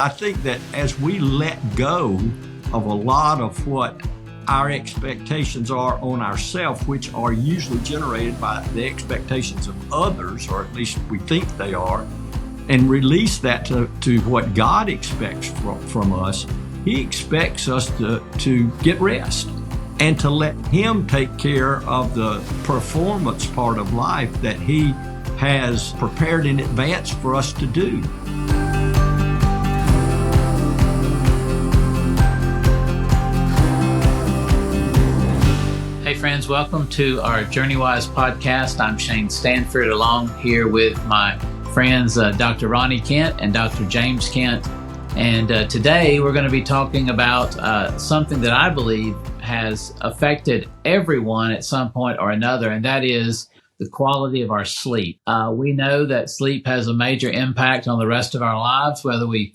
I think that as we let go of a lot of what our expectations are on ourselves, which are usually generated by the expectations of others, or at least we think they are, and release that to what God expects from us, He expects us to get rest and to let Him take care of the performance part of life that He has prepared in advance for us to do. Hey friends, welcome to our JourneyWise podcast. I'm Shane Stanford, along here with my friends Dr. Ronnie Kent and Dr. James Kent. And today we're going to be talking about something that I believe has affected everyone at some point or another, and that is the quality of our sleep. We know that sleep has a major impact on the rest of our lives, whether we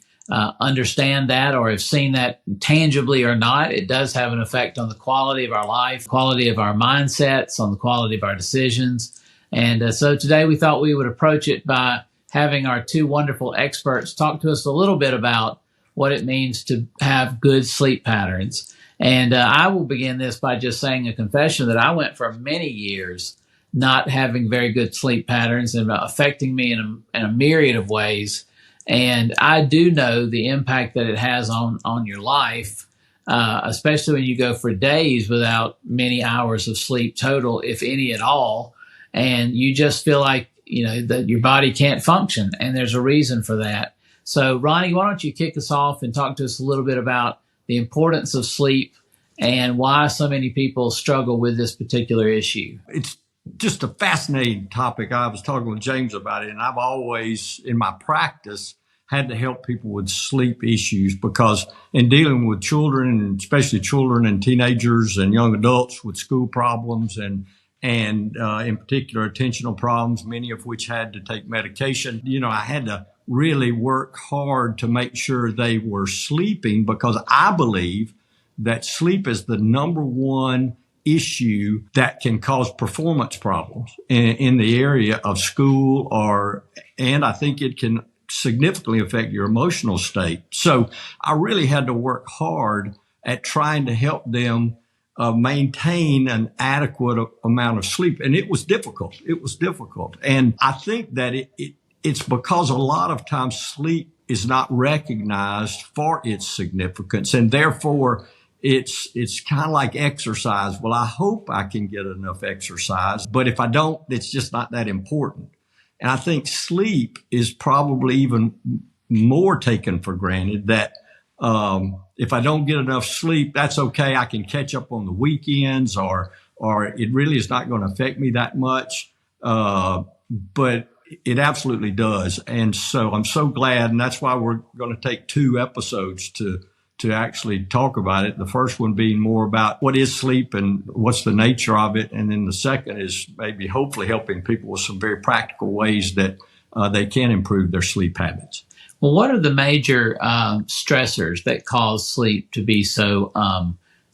understand that or have seen that tangibly or not. It does have an effect on the quality of our life, quality of our mindsets, on the quality of our decisions. And so today we thought we would approach it by having our two wonderful experts talk to us a little bit about what it means to have good sleep patterns. And I will begin this by just saying a confession that I went for many years not having very good sleep patterns and affecting me in a myriad of ways. And I do know the impact that it has on your life, especially when you go for days without many hours of sleep total, if any at all. And you just feel like, that your body can't function. And there's a reason for that. So Ronnie, why don't you kick us off and talk to us a little bit about the importance of sleep and why so many people struggle with this particular issue? It's just a fascinating topic. I was talking with James about it, and I've always, in my practice, had to help people with sleep issues because in dealing with children, and especially children and teenagers and young adults with school problems and in particular attentional problems, many of which had to take medication, I had to really work hard to make sure they were sleeping because I believe that sleep is the number one issue that can cause performance problems in the area of school and I think it can significantly affect your emotional state. So I really had to work hard at trying to help them maintain an adequate amount of sleep. And it was difficult. And I think that it's because a lot of times sleep is not recognized for its significance. And therefore, it's kind of like exercise. Well, I hope I can get enough exercise, but if I don't, it's just not that important. And I think sleep is probably even more taken for granted that if I don't get enough sleep, that's okay. I can catch up on the weekends or it really is not going to affect me that much. But it absolutely does. And so I'm so glad. And that's why we're going to take two episodes to actually talk about it. The first one being more about what is sleep and what's the nature of it. And then the second is maybe hopefully helping people with some very practical ways that they can improve their sleep habits. Well, what are the major stressors that cause sleep to be so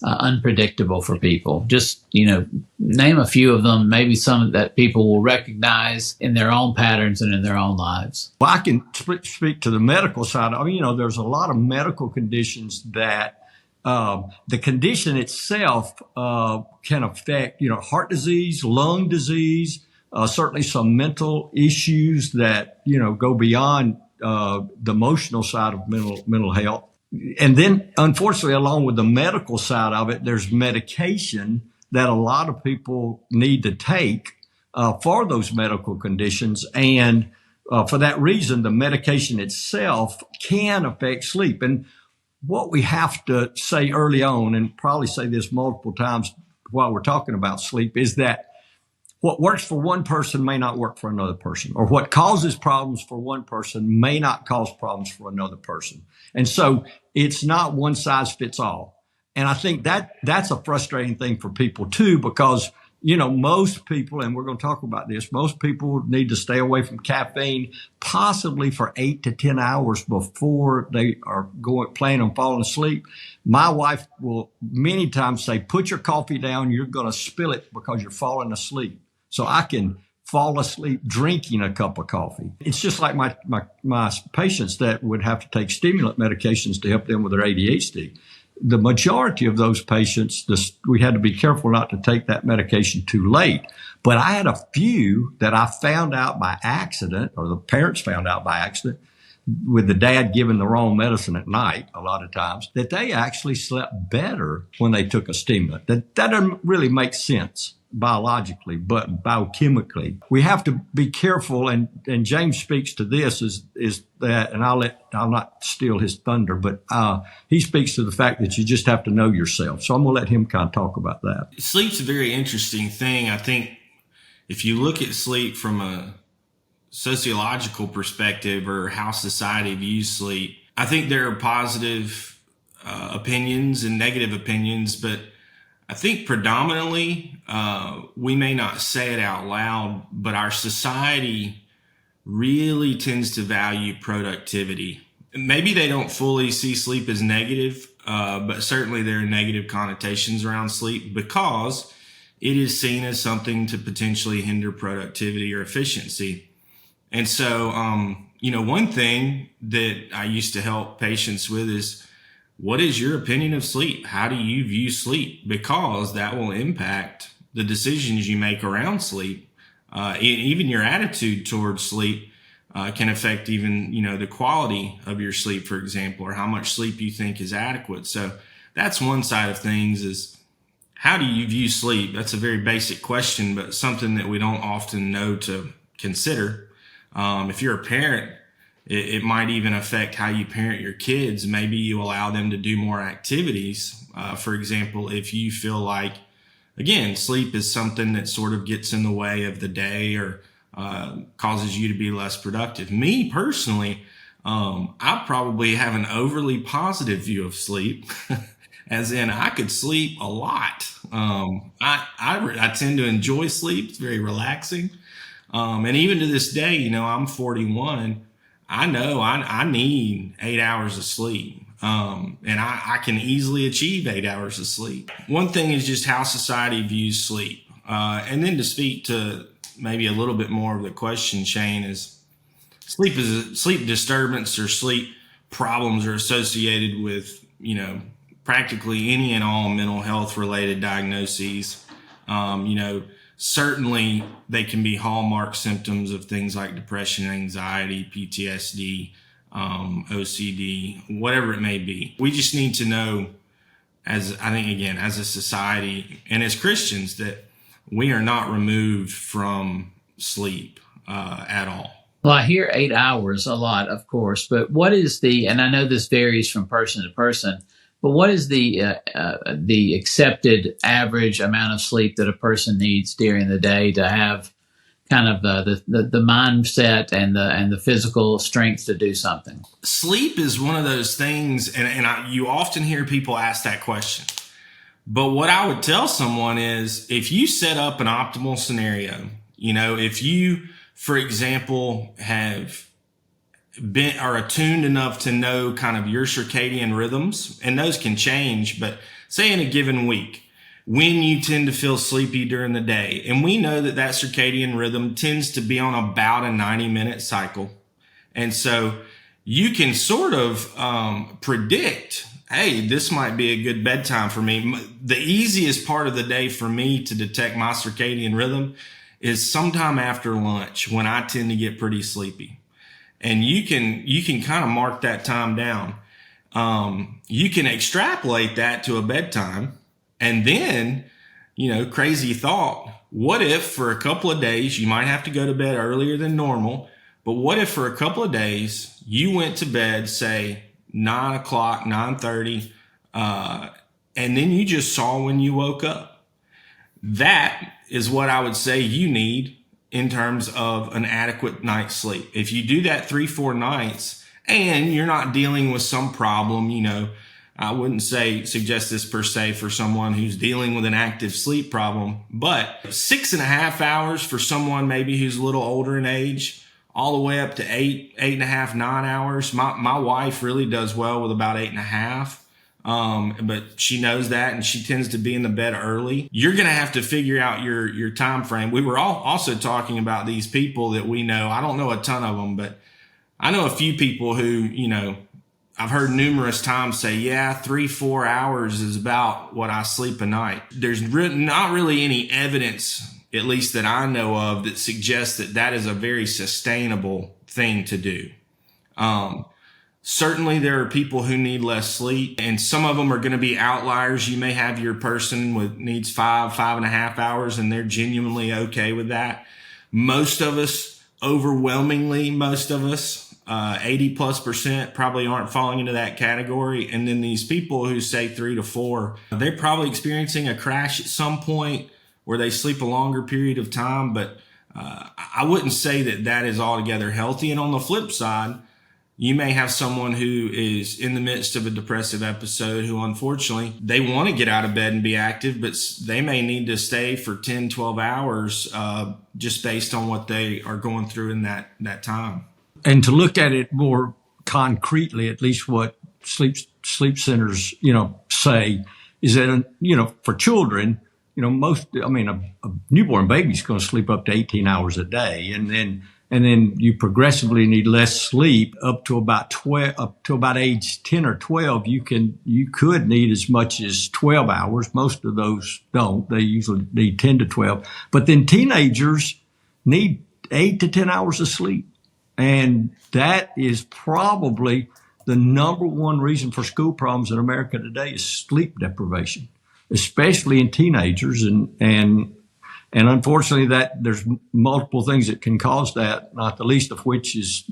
unpredictable for people? Just, name a few of them, maybe some that people will recognize in their own patterns and in their own lives. Well, I can speak to the medical side. There's a lot of medical conditions that the condition itself can affect, heart disease, lung disease, certainly some mental issues that, go beyond the emotional side of mental health. And then, unfortunately, along with the medical side of it, there's medication that a lot of people need to take for those medical conditions. And for that reason, the medication itself can affect sleep. And what we have to say early on, and probably say this multiple times while we're talking about sleep, is that what works for one person may not work for another person, or what causes problems for one person may not cause problems for another person. And so it's not one size fits all. And I think that's a frustrating thing for people too, because, most people, and we're going to talk about this, most people need to stay away from caffeine possibly for 8 to 10 hours before they are planning on falling asleep. My wife will many times say, put your coffee down, you're going to spill it because you're falling asleep. So I can fall asleep drinking a cup of coffee. It's just like my patients that would have to take stimulant medications to help them with their ADHD. The majority of those patients, we had to be careful not to take that medication too late. But I had a few that I found out by accident, or the parents found out by accident, with the dad giving the wrong medicine at night a lot of times, that they actually slept better when they took a stimulant. That doesn't really make sense biologically, but biochemically. We have to be careful, and James speaks to this, is that, and I'll not steal his thunder, but he speaks to the fact that you just have to know yourself. So I'm going to let him kind of talk about that. Sleep's a very interesting thing. I think if you look at sleep from a sociological perspective, or how society views sleep, I think there are positive opinions and negative opinions, but I think predominantly, we may not say it out loud, but our society really tends to value productivity. Maybe they don't fully see sleep as negative, but certainly there are negative connotations around sleep because it is seen as something to potentially hinder productivity or efficiency. And so, one thing that I used to help patients with is, what is your opinion of sleep? How do you view sleep? Because that will impact the decisions you make around sleep. Even your attitude towards sleep can affect even, the quality of your sleep, for example, or how much sleep you think is adequate. So that's one side of things, is how do you view sleep? That's a very basic question, but something that we don't often know to consider. If you're a parent, it might even affect how you parent your kids. Maybe you allow them to do more activities. For example, if you feel like, again, sleep is something that sort of gets in the way of the day, or causes you to be less productive. Me personally, I probably have an overly positive view of sleep, as in I could sleep a lot. I tend to enjoy sleep. It's very relaxing. And even to this day, I'm 41. I know I need 8 hours of sleep. And I can easily achieve 8 hours of sleep. One thing is just how society views sleep. And then to speak to maybe a little bit more of the question, Shane, is sleep disturbance or sleep problems are associated with, practically any and all mental health related diagnoses. Certainly they can be hallmark symptoms of things like depression, anxiety, PTSD, OCD, whatever it may be. We just need to know, as a society and as Christians, that we are not removed from sleep at all. Well, I hear 8 hours a lot, of course, but what is and I know this varies from person to person, but what is the accepted average amount of sleep that a person needs during the day to have kind of the mindset and the physical strength to do something? Sleep is one of those things, and you often hear people ask that question. But what I would tell someone is, if you set up an optimal scenario, if you, for example, are attuned enough to know kind of your circadian rhythms, and those can change, but say in a given week, when you tend to feel sleepy during the day, and we know that circadian rhythm tends to be on about a 90-minute cycle. And so you can sort of predict, hey, this might be a good bedtime for me. The easiest part of the day for me to detect my circadian rhythm is sometime after lunch, when I tend to get pretty sleepy. And you can kind of mark that time down. You can extrapolate that to a bedtime, and then, crazy thought, what if for a couple of days, you might have to go to bed earlier than normal, but what if for a couple of days you went to bed, say 9 o'clock, 9:30, and then you just saw when you woke up? That is what I would say you need in terms of an adequate night's sleep. If you do that 3-4 nights and you're not dealing with some problem, I wouldn't suggest this per se for someone who's dealing with an active sleep problem, but 6.5 hours for someone maybe who's a little older in age, all the way up to 8.5, 9 hours. My wife really does well with about 8.5. But she knows that, and she tends to be in the bed early. You're going to have to figure out your time frame. We were also talking about these people that we know. I don't know a ton of them, but I know a few people who, I've heard numerous times say, yeah, 3-4 hours is about what I sleep a night. There's not really any evidence, at least that I know of, that suggests that is a very sustainable thing to do. Certainly there are people who need less sleep, and some of them are going to be outliers. You may have your person with needs 5.5 hours, and they're genuinely okay with that. Most of us, overwhelmingly most of us, 80+% probably aren't falling into that category. And then these people who say 3 to 4, they're probably experiencing a crash at some point where they sleep a longer period of time. But I wouldn't say that is altogether healthy. And on the flip side, you may have someone who is in the midst of a depressive episode who, unfortunately, they want to get out of bed and be active, but they may need to stay for 10, 12 hours just based on what they are going through in that time. And to look at it more concretely, at least what sleep centers, say is that, for children, a newborn baby's going to sleep up to 18 hours a day. And then you progressively need less sleep up to about age 10 or 12. You could need as much as 12 hours. Most of those don't. They usually need 10 to 12. But then teenagers need 8 to 10 hours of sleep. And that is probably the number one reason for school problems in America today is sleep deprivation, especially in teenagers. And unfortunately that there's multiple things that can cause that, not the least of which is,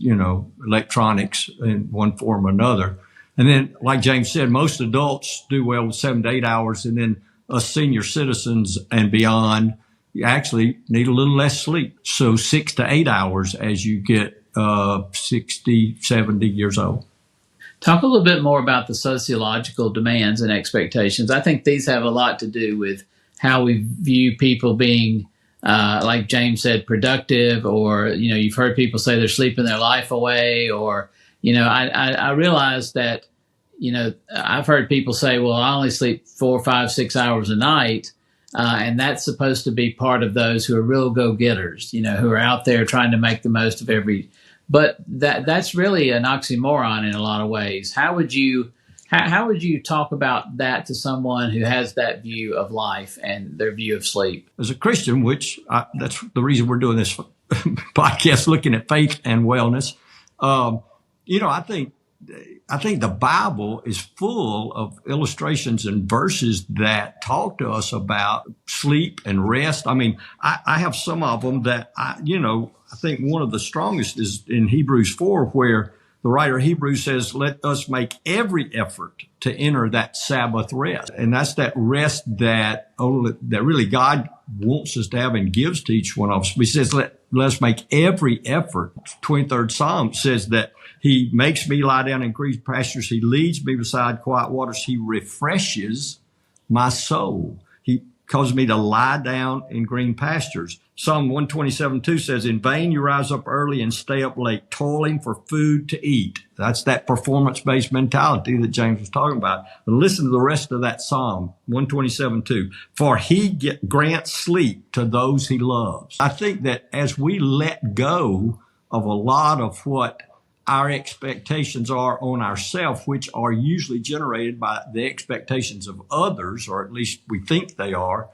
electronics in one form or another. And then, like James said, most adults do well with 7 to 8 hours. And then us senior citizens and beyond, you actually need a little less sleep. So 6 to 8 hours as you get 60, 70 years old. Talk a little bit more about the sociological demands and expectations. I think these have a lot to do with how we view people being, like James said, productive, or, you've heard people say they're sleeping their life away, or, I realize that, I've heard people say, well, I only sleep 4, 5, 6 hours a night. And that's supposed to be part of those who are real go-getters, who are out there trying to make the most of but that's really an oxymoron in a lot of ways. How would you talk about that to someone who has that view of life and their view of sleep? As a Christian, that's the reason we're doing this podcast, looking at faith and wellness. I think the Bible is full of illustrations and verses that talk to us about sleep and rest. I mean, I have some of them that I think one of the strongest is in Hebrews 4, where the writer of Hebrews says, let us make every effort to enter that Sabbath rest. And that's that rest that really God wants us to have and gives to each one of us. He says, let us make every effort. 23rd Psalm says that He makes me lie down in green pastures. He leads me beside quiet waters. He refreshes my soul. He causes me to lie down in green pastures. Psalm 127:2 says, in vain you rise up early and stay up late, toiling for food to eat. That's that performance-based mentality that James was talking about. But listen to the rest of that Psalm 127:2. For he grants sleep to those he loves. I think that as we let go of a lot of what our expectations are on ourselves, which are usually generated by the expectations of others, or at least we think they are,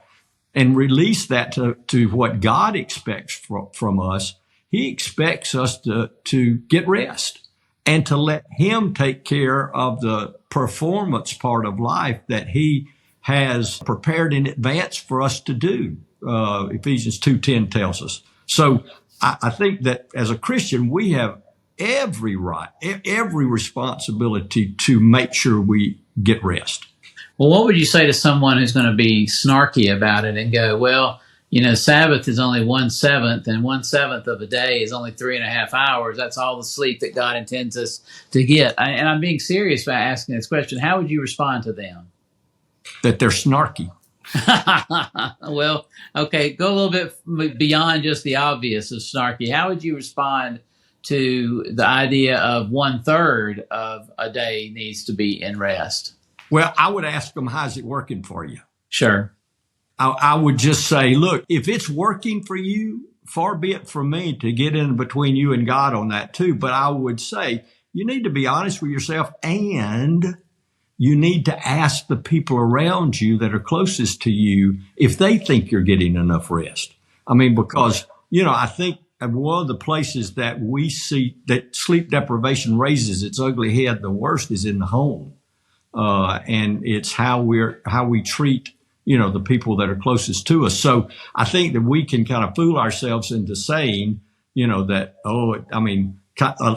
and release that to what God expects from us. He expects us to get rest and to let Him take care of the performance part of life that He has prepared in advance for us to do. Ephesians 2:10 tells us. So I think that as a Christian, we have every right, every responsibility to make sure we get rest. Well, what would you say to someone who's going to be snarky about it and go, well, Sabbath is only 1/7, and 1/7 of a day is only 3.5 hours. That's all the sleep that God intends us to get. And I'm being serious by asking this question. How would you respond to them? That they're snarky. Well, okay, go a little bit beyond just the obvious of snarky. How would you respond to the idea of 1/3 of a day needs to be in rest? Well, I would ask them, how's it working for you? Sure. I would just say, look, if it's working for you, far be it from me to get in between you and God on that too. But I would say you need to be honest with yourself, and you need to ask the people around you that are closest to you if they think you're getting enough rest. I mean, because, I think one of the places that we see that sleep deprivation raises its ugly head the worst is in the home. And it's how we treat, the people that are closest to us. So I think that we can kind of fool ourselves into saying, that,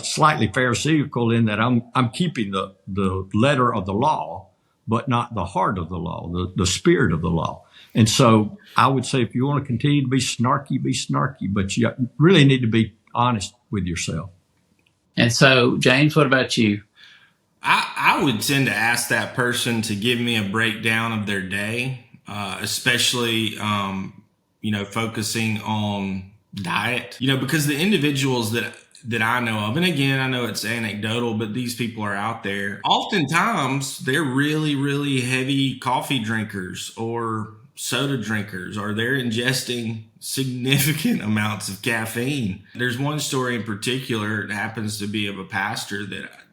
slightly pharisaical in that I'm keeping the letter of the law, but not the heart of the law, the spirit of the law. And so I would say, if you want to continue to be snarky, but you really need to be honest with yourself. And so, James, what about you? I would tend to ask that person to give me a breakdown of their day, especially, focusing on diet, because the individuals that I know of, and again, I know it's anecdotal, but these people are out there. Oftentimes, they're really, really heavy coffee drinkers or soda drinkers, or they're ingesting significant amounts of caffeine. There's one story in particular, it happens to be of a pastor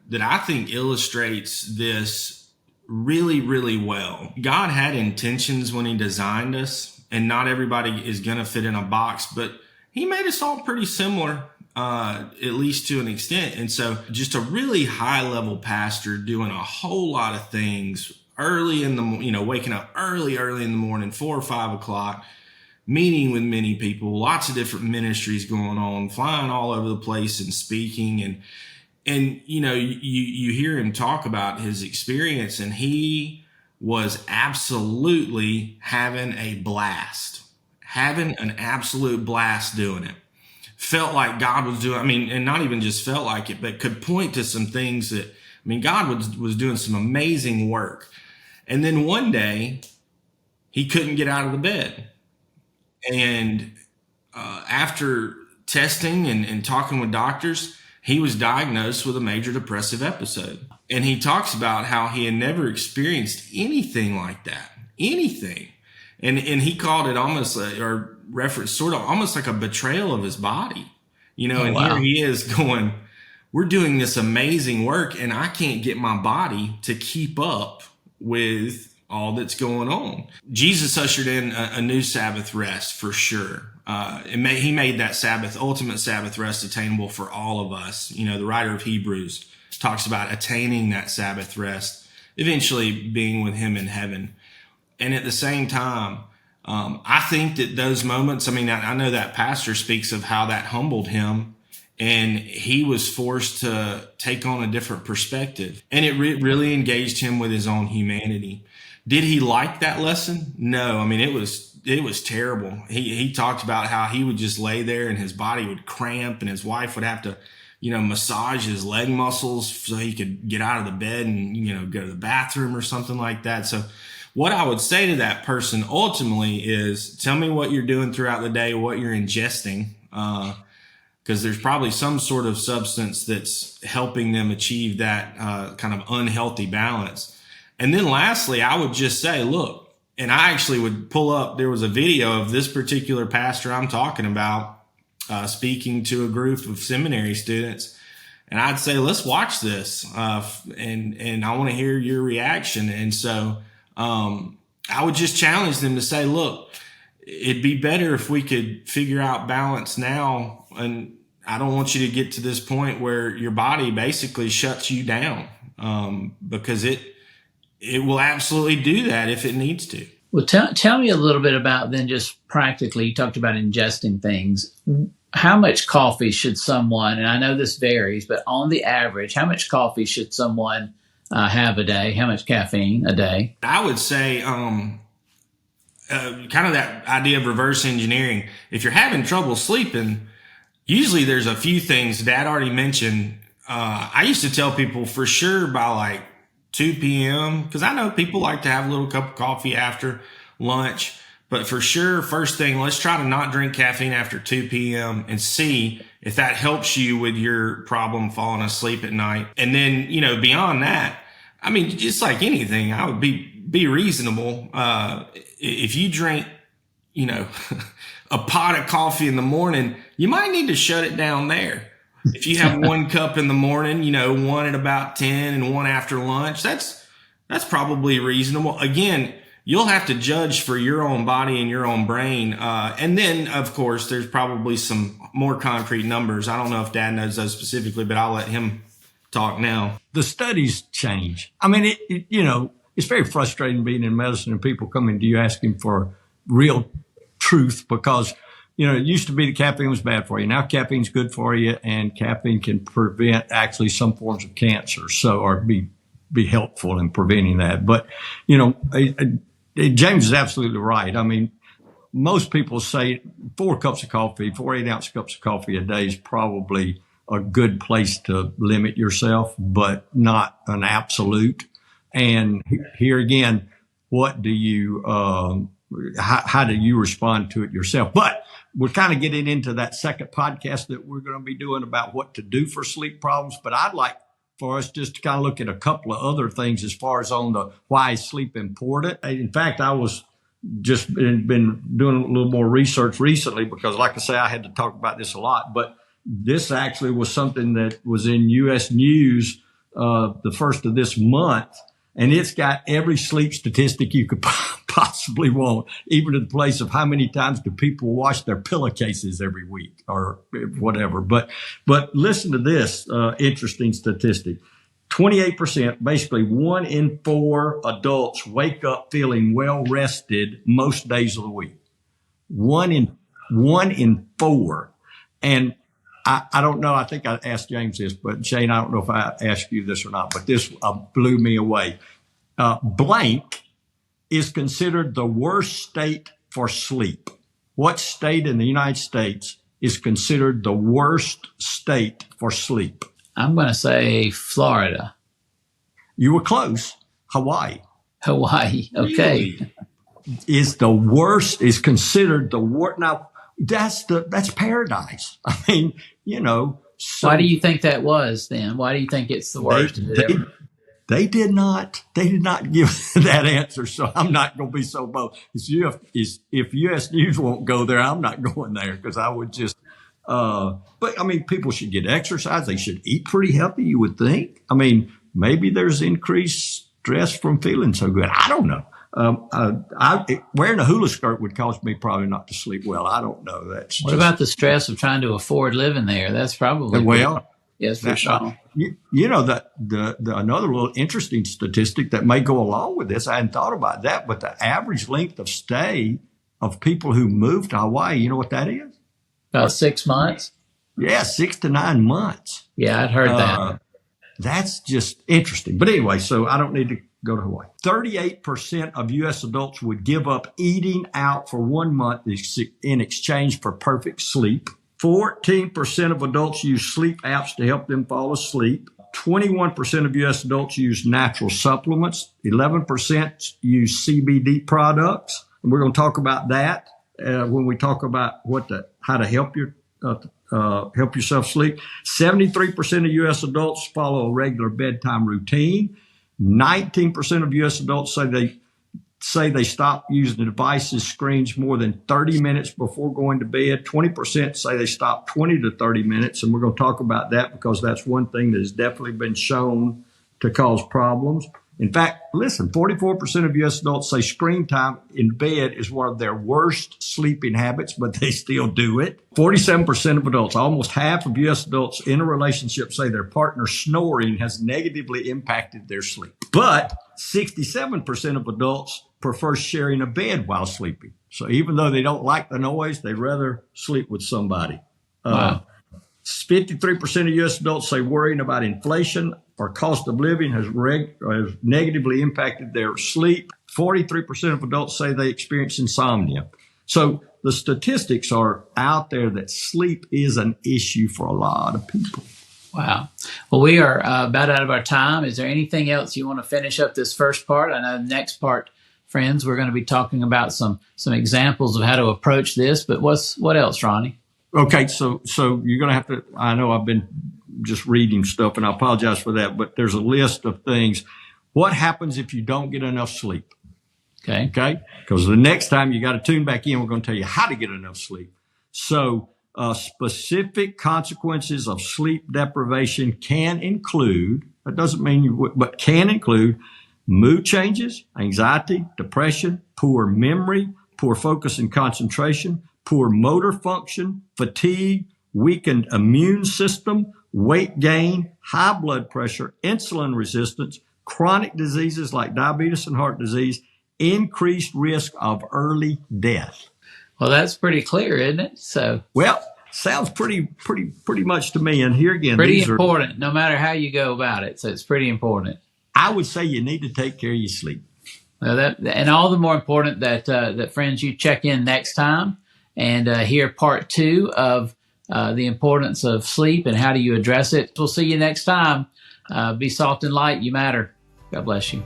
that I think illustrates this really, really well. God had intentions when he designed us, and not everybody is going to fit in a box, but he made us all pretty similar, at least to an extent. And so just a really high level pastor doing a whole lot of things early in the, waking up early in the morning, 4 or 5 o'clock, meeting with many people, lots of different ministries going on, flying all over the place and speaking. And you hear him talk about his experience, and he was absolutely having an absolute blast doing it. Felt like God was doing, and not even just felt like it, but could point to some things that, God was doing some amazing work. And then one day he couldn't get out of the bed. And after testing and talking with doctors, he was diagnosed with a major depressive episode. And he talks about how he had never experienced anything like that, anything. And he called it almost almost like a betrayal of his body, Here he is going, we're doing this amazing work, and I can't get my body to keep up with all that's going on. Jesus ushered in a new Sabbath rest for sure. He made that ultimate Sabbath rest attainable for all of us. The writer of Hebrews talks about attaining that Sabbath rest, eventually being with him in heaven. And at the same time, I think that those moments, I know that pastor speaks of how that humbled him, and he was forced to take on a different perspective. And it really engaged him with his own humanity. Did he like that lesson? No. It was terrible. He talked about how he would just lay there and his body would cramp, and his wife would have to, massage his leg muscles so he could get out of the bed and, go to the bathroom or something like that. So what I would say to that person ultimately is, tell me what you're doing throughout the day, what you're ingesting, because there's probably some sort of substance that's helping them achieve that kind of unhealthy balance. And then lastly, I would just say, look, and I actually would pull up, there was a video of this particular pastor I'm talking about speaking to a group of seminary students. And I'd say, let's watch this. And I want to hear your reaction. And so I would just challenge them to say, look, it'd be better if we could figure out balance now. And I don't want you to get to this point where your body basically shuts you down, because it will absolutely do that if it needs to. Well, tell me a little bit about then, just practically, you talked about ingesting things. How much coffee should someone, and I know this varies, but on the average, how much coffee should someone have a day? How much caffeine a day? I would say kind of that idea of reverse engineering. If you're having trouble sleeping, usually there's a few things Dad already mentioned. I used to tell people for sure by like 2 p.m. because I know people like to have a little cup of coffee after lunch. But for sure, first thing, let's try to not drink caffeine after 2 p.m. and see if that helps you with your problem falling asleep at night. And then, beyond that, I mean, just like anything, I would be reasonable. If you drink, a pot of coffee in the morning, you might need to shut it down there. If you have 1 cup in the morning, one at about 10 and one after lunch, that's probably reasonable. Again, you'll have to judge for your own body and your own brain. And then, of course, there's probably some more concrete numbers. I don't know if Dad knows those specifically, but I'll let him talk now. The studies change. I mean, it's very frustrating being in medicine and people coming to you asking for real truth because, it used to be that caffeine was bad for you. Now caffeine's good for you, and caffeine can prevent actually some forms of cancer. So, or be helpful in preventing that. But, James is absolutely right. I mean, most people say 4 cups of coffee, 4 8-ounce cups of coffee a day is probably a good place to limit yourself, but not an absolute. And here again, what do you, how do you respond to it yourself? But we're kind of getting into that second podcast that we're going to be doing about what to do for sleep problems. But I'd like for us just to kind of look at a couple of other things as far as on the why is sleep important. In fact, I was just been doing a little more research recently because, like I say, I had to talk about this a lot. But this actually was something that was in U.S. News the first of this month, and it's got every sleep statistic you could possibly want, even to the place of how many times do people wash their pillowcases every week or whatever. But listen to this interesting statistic. 28%, basically 1 in 4 adults wake up feeling well rested most days of the week. 1 in 4. And I don't know. I think I asked James this, but Shane, I don't know if I asked you this or not, but this blew me away. Blank is considered the worst state for sleep. What state in the United States is considered the worst state for sleep? I'm going to say Florida. You were close. Hawaii. Hawaii. Okay. Really? Is considered the worst. Now, that's paradise. I mean, so why do you think that was then? Why do you think it's the worst? They did not give that answer. So I'm not going to be so bold. If U.S. News won't go there, I'm not going there because I would just, but I mean, people should get exercise. They should eat pretty healthy, you would think. I mean, maybe there's increased stress from feeling so good. I don't know. Wearing a hula skirt would cause me probably not to sleep well. I don't know. What about the stress of trying to afford living there? That's probably yes, for sure. Another little interesting statistic that may go along with this. I hadn't thought about that, but the average length of stay of people who move to Hawaii, you know what that is? About 6 months. Yeah, 6 to 9 months. Yeah, I'd heard that. That's just interesting. But anyway, so I don't need to go to Hawaii. 38% of U.S. adults would give up eating out for 1 month in exchange for perfect sleep. 14% of adults use sleep apps to help them fall asleep. 21% of U.S. adults use natural supplements. 11% use CBD products. And we're going to talk about that when we talk about how to help help yourself sleep. 73% of U.S. adults follow a regular bedtime routine. 19% of U.S. adults say they stop using the devices, screens more than 30 minutes before going to bed. 20% say they stop 20 to 30 minutes. And we're going to talk about that because that's one thing that has definitely been shown to cause problems. In fact, listen, 44% of U.S. adults say screen time in bed is one of their worst sleeping habits, but they still do it. 47% of adults, almost half of U.S. adults in a relationship, say their partner snoring has negatively impacted their sleep. But 67% of adults prefer sharing a bed while sleeping. So even though they don't like the noise, they'd rather sleep with somebody. Wow. 53% of U.S. adults say worrying about inflation or cost of living has negatively impacted their sleep. 43% of adults say they experience insomnia. So the statistics are out there that sleep is an issue for a lot of people. Wow. Well, we are about out of our time. Is there anything else you want to finish up this first part? I know the next part, friends, we're going to be talking about some examples of how to approach this. But what else, Ronnie? Okay, so you're going to have to, I know I've been just reading stuff, and I apologize for that, but there's a list of things. What happens if you don't get enough sleep? Okay. Okay. Because the next time you got to tune back in, we're going to tell you how to get enough sleep. So specific consequences of sleep deprivation can include, that doesn't mean you would, but can include mood changes, anxiety, depression, poor memory, poor focus and concentration, poor motor function, fatigue, weakened immune system, weight gain, high blood pressure, insulin resistance, chronic diseases like diabetes and heart disease, increased risk of early death. Well, that's pretty clear, isn't it? So, well, sounds pretty much to me. And here again, pretty important, no matter how you go about it. So it's pretty important. I would say you need to take care of your sleep. Well, and all the more important that friends, you check in next time and hear part 2 of the importance of sleep and how do you address it. We'll see you next time. Be salt and light. You matter. God bless you.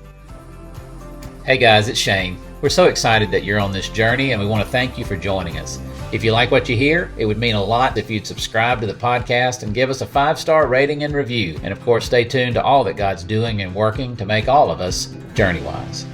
Hey guys, it's Shane. We're so excited that you're on this journey, and we want to thank you for joining us. If you like what you hear, it would mean a lot if you'd subscribe to the podcast and give us a 5-star rating and review. And of course, stay tuned to all that God's doing and working to make all of us JourneyWise.